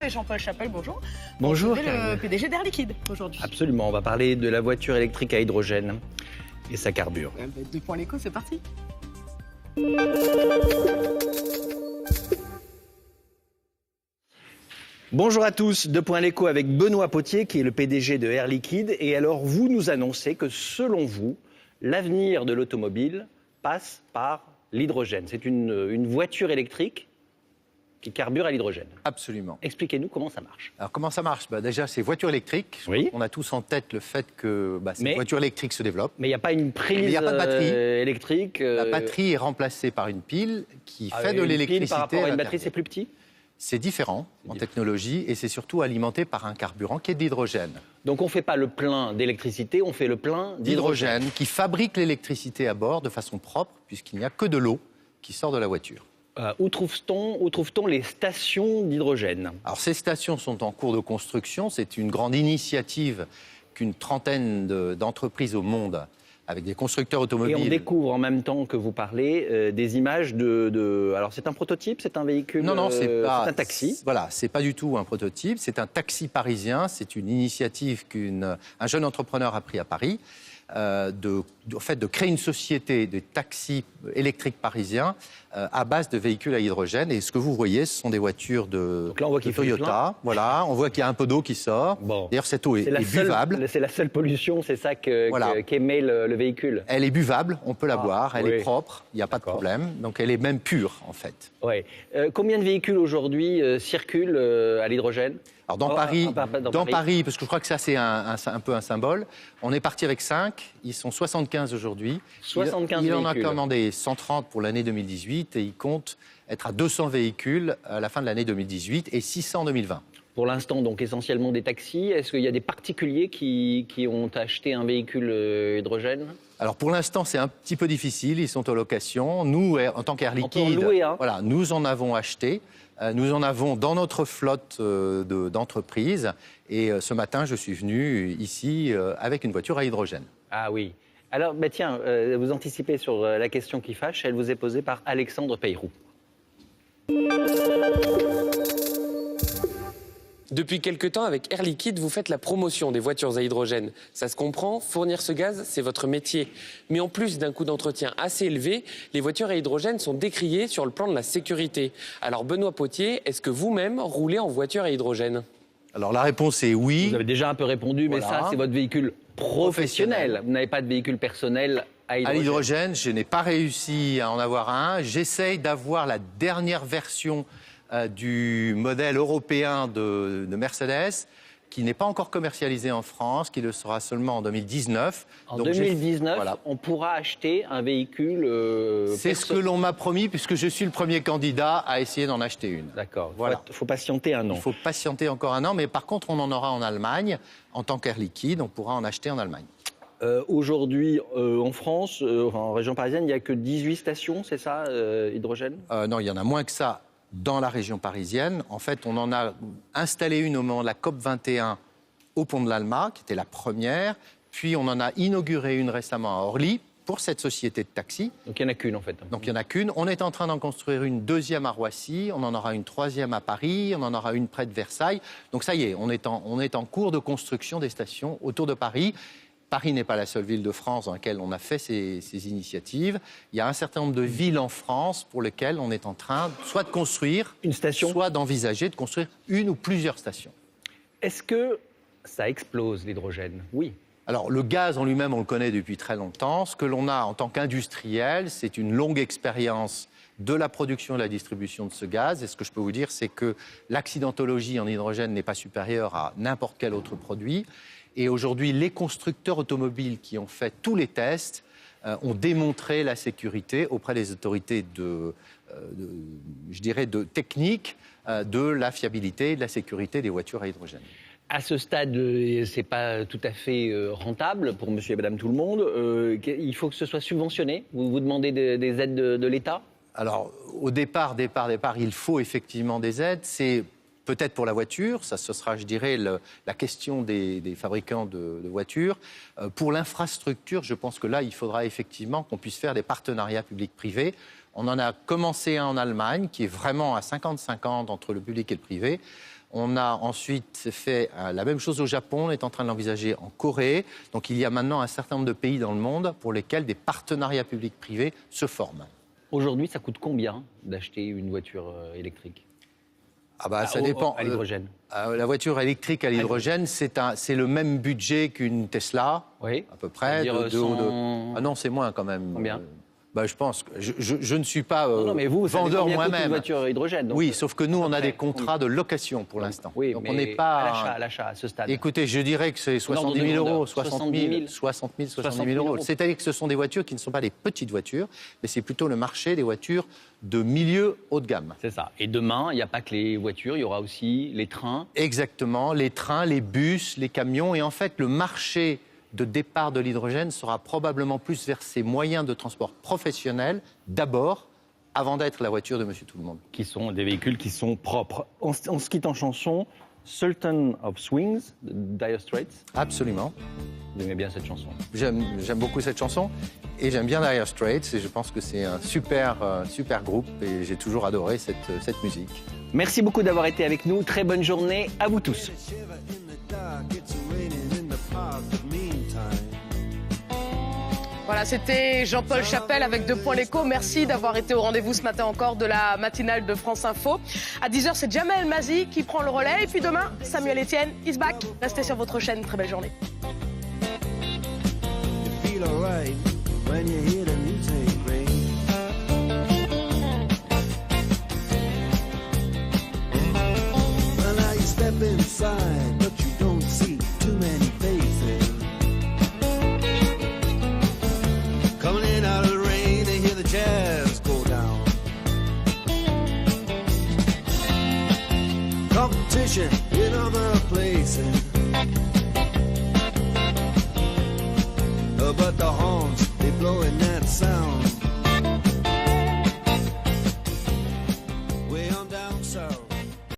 Jean-Paul Chapelle, bonjour. Bonjour. Vous êtes le PDG d'Air Liquide aujourd'hui. Absolument, on va parler de la voiture électrique à hydrogène et sa carbure. Deux points l'écho, c'est parti. Bonjour à tous, Deux points l'écho avec Benoît Potier qui est le PDG de Air Liquide. Et alors vous nous annoncez que selon vous, l'avenir de l'automobile passe par l'hydrogène. C'est une voiture électrique qui carbure à l'hydrogène. Absolument. Expliquez-nous comment ça marche. Alors comment ça marche ? Déjà, c'est voiture électrique. Oui. On a tous en tête le fait que ces voitures électriques se développent. Mais il n'y a pas une prise il y a pas de batterie. Électrique. La batterie est remplacée par une pile qui fait de l'électricité. Une pile par rapport à une batterie, c'est plus petit ? C'est différent en technologie et c'est surtout alimenté par un carburant qui est de l'hydrogène. Donc on ne fait pas le plein d'électricité, on fait le plein d'hydrogène. Qui fabrique l'électricité à bord de façon propre puisqu'il n'y a que de l'eau qui sort de la voiture. Où trouve-t-on les stations d'hydrogène ? Alors ces stations sont en cours de construction. C'est une grande initiative qu'une trentaine d'entreprises au monde, avec des constructeurs automobiles. Et on découvre en même temps que vous parlez des images de... Alors c'est un prototype, c'est un véhicule. Non, c'est pas. C'est un taxi. Voilà, c'est pas du tout un prototype. C'est un taxi parisien. C'est une initiative qu'un jeune entrepreneur a pris à Paris. De créer une société de taxis électriques parisiens à base de véhicules à hydrogène. Et ce que vous voyez, ce sont des voitures de Toyota. Voilà, on voit qu'il y a un peu d'eau qui sort. Bon. D'ailleurs, cette eau est buvable. C'est la seule pollution, c'est ça qu'émet le véhicule. Elle est buvable, on peut la boire, elle est propre, il n'y a pas de problème. Donc elle est même pure, en fait. Ouais. Combien de véhicules aujourd'hui circulent à l'hydrogène ? Alors dans Paris, parce que je crois que ça c'est un peu un symbole, on est parti avec 5, ils sont 75 aujourd'hui. 75 il en véhicules. a commandé 130 pour l'année 2018 et il compte être à 200 véhicules à la fin de l'année 2018 et 600 en 2020. Pour l'instant, donc essentiellement des taxis. Est-ce qu'il y a des particuliers qui ont acheté un véhicule hydrogène ? Alors pour l'instant, c'est un petit peu difficile, ils sont en location. Nous, en tant qu'Air Liquide, on peut en louer, hein. Voilà, nous en avons acheté. Nous en avons dans notre flotte d'entreprises. Et ce matin, je suis venu ici avec une voiture à hydrogène. Ah oui. Alors, tiens, vous anticipez sur la question qui fâche. Elle vous est posée par Alexandre Peyrou. Depuis quelque temps, avec Air Liquide, vous faites la promotion des voitures à hydrogène. Ça se comprend, fournir ce gaz, c'est votre métier. Mais en plus d'un coût d'entretien assez élevé, les voitures à hydrogène sont décriées sur le plan de la sécurité. Alors Benoît Potier, est-ce que vous-même roulez en voiture à hydrogène ? Alors la réponse est oui. Vous avez déjà un peu répondu, mais ça, c'est votre véhicule professionnel. Vous n'avez pas de véhicule personnel à hydrogène. À l'hydrogène, je n'ai pas réussi à en avoir un. J'essaye d'avoir la dernière version du modèle européen de Mercedes, qui n'est pas encore commercialisé en France, qui le sera seulement en 2019. En 2019, on pourra acheter un véhicule... C'est ce que l'on m'a promis, puisque je suis le premier candidat à essayer d'en acheter une. D'accord. Voilà. Il faut patienter un an. Il faut patienter encore un an, mais par contre, on en aura en Allemagne. En tant qu'Air Liquide, on pourra en acheter en Allemagne. Aujourd'hui, en France, en région parisienne, il n'y a que 18 stations, c'est ça, hydrogène ? Non, il y en a moins que ça. Dans la région parisienne, en fait, on en a installé une au moment de la COP21 au pont de l'Alma, qui était la première. Puis on en a inauguré une récemment à Orly pour cette société de taxi. Donc il n'y en a qu'une en fait. Donc il n'y en a qu'une. On est en train d'en construire une deuxième à Roissy. On en aura une troisième à Paris. On en aura une près de Versailles. Donc ça y est, on est en cours de construction des stations autour de Paris. Paris n'est pas la seule ville de France dans laquelle on a fait ces initiatives. Il y a un certain nombre de villes en France pour lesquelles on est en train soit de construire une station, soit d'envisager de construire une ou plusieurs stations. Est-ce que ça explose l'hydrogène ? Oui. Alors le gaz en lui-même, on le connaît depuis très longtemps. Ce que l'on a en tant qu'industriel, c'est une longue expérience de la production et de la distribution de ce gaz. Et ce que je peux vous dire, c'est que l'accidentologie en hydrogène n'est pas supérieure à n'importe quel autre produit. Et aujourd'hui, les constructeurs automobiles qui ont fait tous les tests ont démontré la sécurité auprès des autorités de technique, de la fiabilité et de la sécurité des voitures à hydrogène. À ce stade, ce n'est pas tout à fait rentable pour monsieur et madame tout le monde. Il faut que ce soit subventionné. Vous demandez des aides de l'État ? Alors, au départ, il faut effectivement des aides. C'est peut-être pour la voiture, ça ce sera, je dirais, la question des fabricants de voitures. Pour l'infrastructure, je pense que là, il faudra effectivement qu'on puisse faire des partenariats publics-privés. On en a commencé un en Allemagne, qui est vraiment à 50-50 entre le public et le privé. On a ensuite fait la même chose au Japon, on est en train de l'envisager en Corée. Donc il y a maintenant un certain nombre de pays dans le monde pour lesquels des partenariats publics-privés se forment. Aujourd'hui, ça coûte combien d'acheter une voiture électrique? Ça dépend. À l'hydrogène. La voiture électrique à l'hydrogène, c'est le même budget qu'une Tesla, oui. à peu près. Ah non, c'est moins quand même. Combien? Je pense que je ne suis pas non, mais vous vendeur moi-même. Une voiture hydrogène. Donc, oui, sauf que nous, on a des contrats de location pour l'instant. Oui, donc mais on n'est pas à l'achat, à ce stade. Écoutez, je dirais que c'est 70 000 euros, 70 000 euros. C'est-à-dire que ce sont des voitures qui ne sont pas des petites voitures, mais c'est plutôt le marché des voitures de milieu haut de gamme. C'est ça. Et demain, il n'y a pas que les voitures, il y aura aussi les trains. Exactement, les trains, les bus, les camions. Et en fait, le marché de départ de l'hydrogène sera probablement plus vers ces moyens de transport professionnels, d'abord, avant d'être la voiture de Monsieur Tout-le-Monde. Qui sont des véhicules qui sont propres. On se quitte en chanson. Sultan of Swings, de Dire Straits. Absolument. Vous aimez bien cette chanson? J'aime beaucoup cette chanson et j'aime bien Dire Straits et je pense que c'est un super groupe et j'ai toujours adoré cette musique. Merci beaucoup d'avoir été avec nous. Très bonne journée à vous tous. Voilà, c'était Jean-Paul Chapelle avec 2 points l'écho. Merci d'avoir été au rendez-vous ce matin encore de la matinale de France Info. À 10h, c'est Jamel Mazi qui prend le relais. Et puis demain, Samuel Etienne is back. Restez sur votre chaîne. Très belle journée. Competition in other places, but the horns, they blowing that sound.